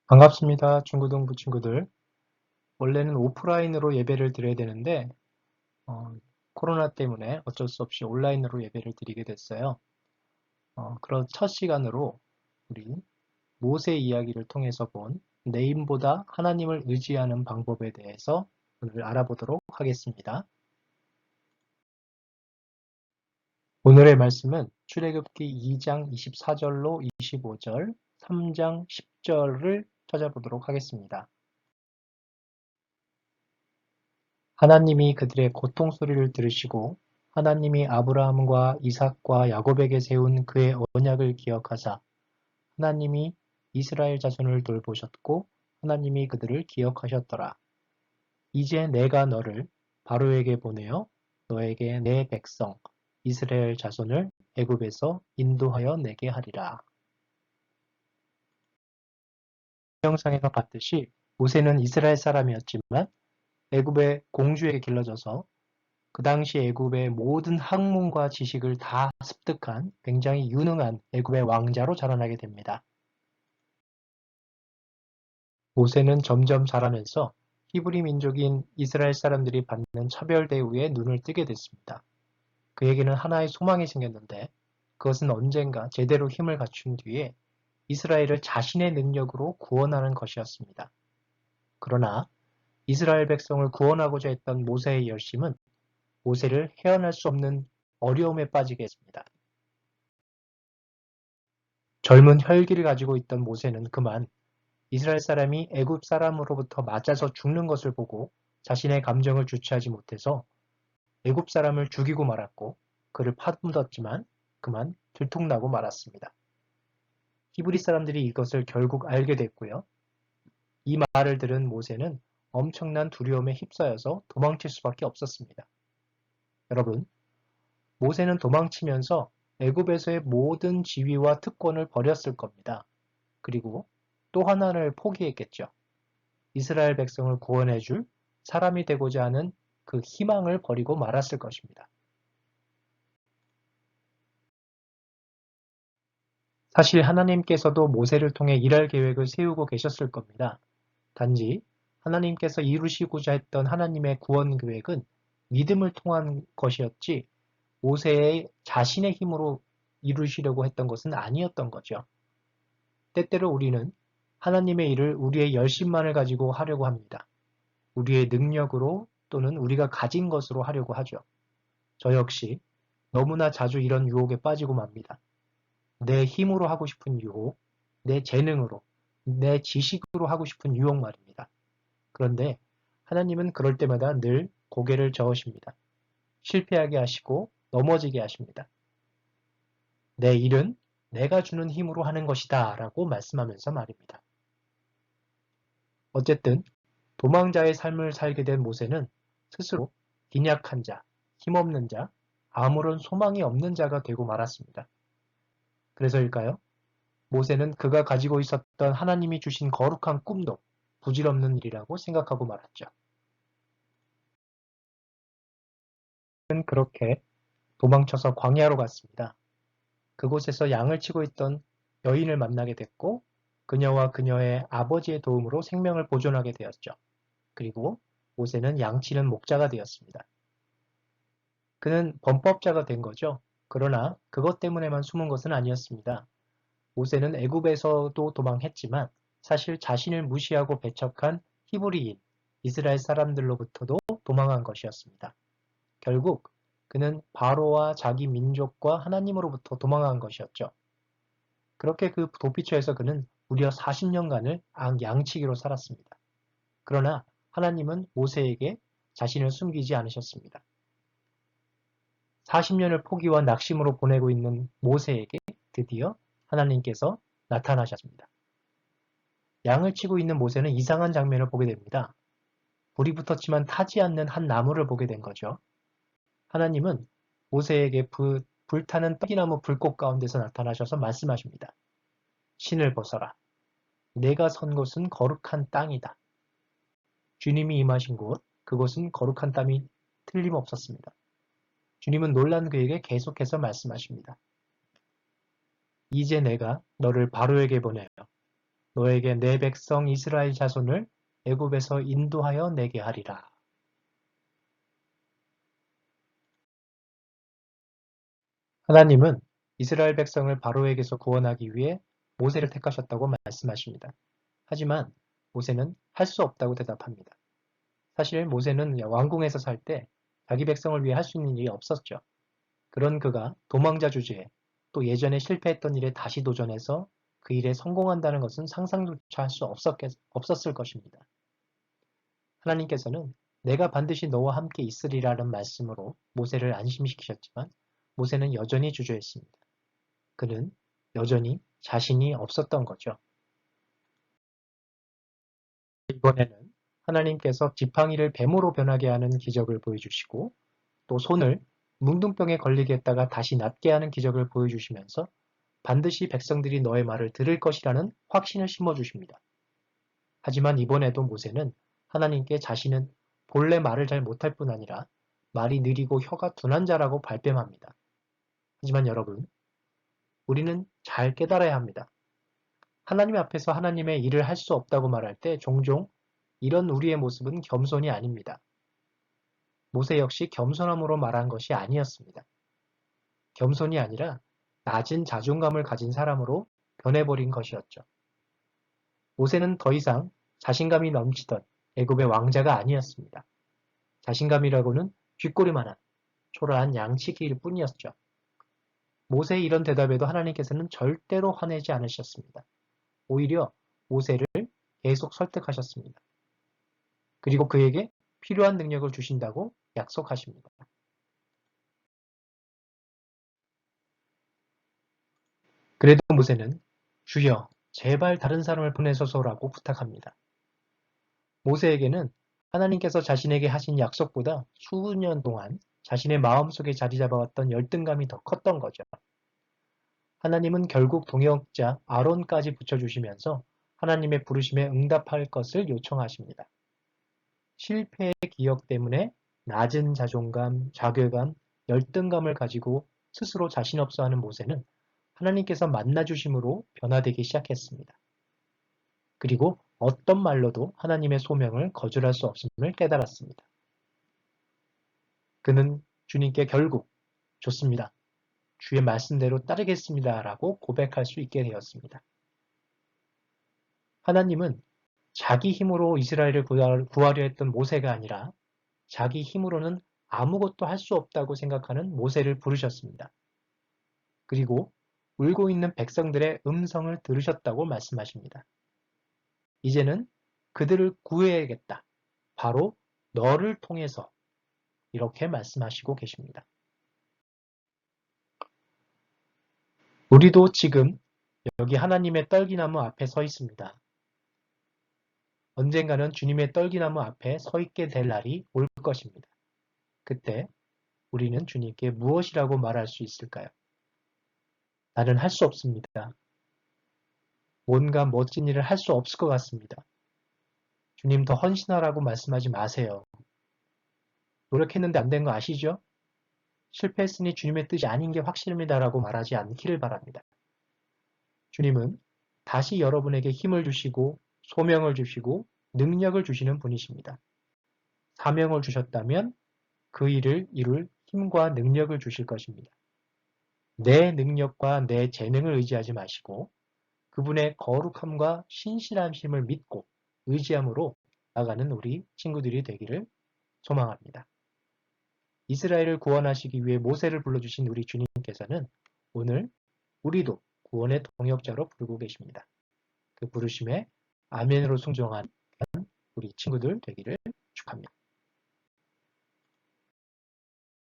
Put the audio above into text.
반갑습니다. 중고등부 친구들. 원래는 오프라인으로 예배를 드려야 되는데, 코로나 때문에 어쩔 수 없이 온라인으로 예배를 드리게 됐어요. 그런 첫 시간으로 우리 모세 이야기를 통해서 본 내인보다 하나님을 의지하는 방법에 대해서 오늘 알아보도록 하겠습니다. 오늘의 말씀은 출애굽기 2장 24절로 25절, 3장 10절을 찾아보도록 하겠습니다. 하나님이 그들의 고통 소리를 들으시고 하나님이 아브라함과 이삭과 야곱에게 세운 그의 언약을 기억하사 하나님이 이스라엘 자손을 돌보셨고 하나님이 그들을 기억하셨더라. 이제 내가 너를 바로에게 보내어 너에게 내 백성 이스라엘 자손을 애굽에서 인도하여 내게 하리라. 영상에서 봤듯이 모세는 이스라엘 사람이었지만 애굽의 공주에게 길러져서 그 당시 애굽의 모든 학문과 지식을 다 습득한 굉장히 유능한 애굽의 왕자로 자라나게 됩니다. 모세는 점점 자라면서 히브리 민족인 이스라엘 사람들이 받는 차별 대우에 눈을 뜨게 됐습니다. 그에게는 하나의 소망이 생겼는데 그것은 언젠가 제대로 힘을 갖춘 뒤에 이스라엘을 자신의 능력으로 구원하는 것이었습니다. 그러나 이스라엘 백성을 구원하고자 했던 모세의 열심은 모세를 헤어날 수 없는 어려움에 빠지게 했습니다. 젊은 혈기를 가지고 있던 모세는 그만 이스라엘 사람이 애굽 사람으로부터 맞아서 죽는 것을 보고 자신의 감정을 주체하지 못해서 애굽 사람을 죽이고 말았고 그를 파묻었지만 그만 들통나고 말았습니다. 히브리 사람들이 이것을 결국 알게 됐고요. 이 말을 들은 모세는 엄청난 두려움에 휩싸여서 도망칠 수밖에 없었습니다. 여러분, 모세는 도망치면서 애굽에서의 모든 지위와 특권을 버렸을 겁니다. 그리고 또 하나를 포기했겠죠. 이스라엘 백성을 구원해줄 사람이 되고자 하는 그 희망을 버리고 말았을 것입니다. 사실 하나님께서도 모세를 통해 일할 계획을 세우고 계셨을 겁니다. 단지 하나님께서 이루시고자 했던 하나님의 구원 계획은 믿음을 통한 것이었지 모세의 자신의 힘으로 이루시려고 했던 것은 아니었던 거죠. 때때로 우리는 하나님의 일을 우리의 열심만을 가지고 하려고 합니다. 우리의 능력으로 또는 우리가 가진 것으로 하려고 하죠. 저 역시 너무나 자주 이런 유혹에 빠지고 맙니다. 내 힘으로 하고 싶은 유혹, 내 재능으로, 내 지식으로 하고 싶은 유혹 말입니다. 그런데 하나님은 그럴 때마다 늘 고개를 저으십니다. 실패하게 하시고 넘어지게 하십니다. 내 일은 내가 주는 힘으로 하는 것이다 라고 말씀하면서 말입니다. 어쨌든 도망자의 삶을 살게 된 모세는 스스로 빈약한 자, 힘없는 자, 아무런 소망이 없는 자가 되고 말았습니다. 그래서일까요? 모세는 그가 가지고 있었던 하나님이 주신 거룩한 꿈도 부질없는 일이라고 생각하고 말았죠. 그는 그렇게 도망쳐서 광야로 갔습니다. 그곳에서 양을 치고 있던 여인을 만나게 됐고 그녀와 그녀의 아버지의 도움으로 생명을 보존하게 되었죠. 그리고 모세는 양치는 목자가 되었습니다. 그는 범법자가 된 거죠. 그러나 그것 때문에만 숨은 것은 아니었습니다. 모세는 애굽에서도 도망했지만 사실 자신을 무시하고 배척한 히브리인, 이스라엘 사람들로부터도 도망한 것이었습니다. 결국 그는 바로와 자기 민족과 하나님으로부터 도망한 것이었죠. 그렇게 그 도피처에서 그는 무려 40년간을 양치기로 살았습니다. 그러나 하나님은 모세에게 자신을 숨기지 않으셨습니다. 40년을 포기와 낙심으로 보내고 있는 모세에게 드디어 하나님께서 나타나셨습니다. 양을 치고 있는 모세는 이상한 장면을 보게 됩니다. 불이 붙었지만 타지 않는 한 나무를 보게 된 거죠. 하나님은 모세에게 불타는 떡이나무 불꽃 가운데서 나타나셔서 말씀하십니다. 신을 벗어라. 내가 선 곳은 거룩한 땅이다. 주님이 임하신 곳, 그곳은 거룩한 땅이 틀림없었습니다. 주님은 놀란 그에게 계속해서 말씀하십니다. 이제 내가 너를 바로에게 보내요. 너에게 내 백성 이스라엘 자손을 애굽에서 인도하여 내게 하리라. 하나님은 이스라엘 백성을 바로에게서 구원하기 위해 모세를 택하셨다고 말씀하십니다. 하지만 모세는 할 수 없다고 대답합니다. 사실 모세는 왕궁에서 살 때 자기 백성을 위해 할 수 있는 일이 없었죠. 그런 그가 도망자 주제에 또 예전에 실패했던 일에 다시 도전해서 그 일에 성공한다는 것은 상상조차 할 수 없었을 것입니다. 하나님께서는 내가 반드시 너와 함께 있으리라는 말씀으로 모세를 안심시키셨지만 모세는 여전히 주저했습니다. 그는 여전히 자신이 없었던 거죠. 이번에는 하나님께서 지팡이를 뱀으로 변하게 하는 기적을 보여주시고 또 손을 뭉둥병에 걸리게 했다가 다시 낫게 하는 기적을 보여주시면서 반드시 백성들이 너의 말을 들을 것이라는 확신을 심어주십니다. 하지만 이번에도 모세는 하나님께 자신은 본래 말을 잘 못할 뿐 아니라 말이 느리고 혀가 둔한 자라고 발뺌합니다. 하지만 여러분, 우리는 잘 깨달아야 합니다. 하나님 앞에서 하나님의 일을 할 수 없다고 말할 때 종종 이런 우리의 모습은 겸손이 아닙니다. 모세 역시 겸손함으로 말한 것이 아니었습니다. 겸손이 아니라 낮은 자존감을 가진 사람으로 변해버린 것이었죠. 모세는 더 이상 자신감이 넘치던 애굽의 왕자가 아니었습니다. 자신감이라고는 쥐꼬리만한 초라한 양치기일 뿐이었죠. 모세의 이런 대답에도 하나님께서는 절대로 화내지 않으셨습니다. 오히려 모세를 계속 설득하셨습니다. 그리고 그에게 필요한 능력을 주신다고 약속하십니다. 그래도 모세는 주여 제발 다른 사람을 보내소서라고 부탁합니다. 모세에게는 하나님께서 자신에게 하신 약속보다 수년 동안 자신의 마음속에 자리 잡아왔던 열등감이 더 컸던 거죠. 하나님은 결국 동역자 아론까지 붙여주시면서 하나님의 부르심에 응답할 것을 요청하십니다. 실패의 기억 때문에 낮은 자존감, 자괴감, 열등감을 가지고 스스로 자신 없어 하는 모세는 하나님께서 만나주심으로 변화되기 시작했습니다. 그리고 어떤 말로도 하나님의 소명을 거절할 수 없음을 깨달았습니다. 그는 주님께 결국 좋습니다. 주의 말씀대로 따르겠습니다. 라고 고백할 수 있게 되었습니다. 하나님은 자기 힘으로 이스라엘을 구하려 했던 모세가 아니라 자기 힘으로는 아무것도 할 수 없다고 생각하는 모세를 부르셨습니다. 그리고 울고 있는 백성들의 음성을 들으셨다고 말씀하십니다. 이제는 그들을 구해야겠다. 바로 너를 통해서 이렇게 말씀하시고 계십니다. 우리도 지금 여기 하나님의 떨기나무 앞에 서 있습니다. 언젠가는 주님의 떨기나무 앞에 서 있게 될 날이 올 것입니다. 그때 우리는 주님께 무엇이라고 말할 수 있을까요? 나는 할 수 없습니다. 뭔가 멋진 일을 할 수 없을 것 같습니다. 주님 더 헌신하라고 말씀하지 마세요. 노력했는데 안 된 거 아시죠? 실패했으니 주님의 뜻이 아닌 게 확실합니다라고 말하지 않기를 바랍니다. 주님은 다시 여러분에게 힘을 주시고 소명을 주시고 능력을 주시는 분이십니다. 사명을 주셨다면 그 일을 이룰 힘과 능력을 주실 것입니다. 내 능력과 내 재능을 의지하지 마시고 그분의 거룩함과 신실하심을 믿고 의지함으로 나가는 우리 친구들이 되기를 소망합니다. 이스라엘을 구원하시기 위해 모세를 불러주신 우리 주님께서는 오늘 우리도 구원의 동역자로 부르고 계십니다. 그 부르심에 아멘으로 순종한 우리 친구들 되기를 축하합니다.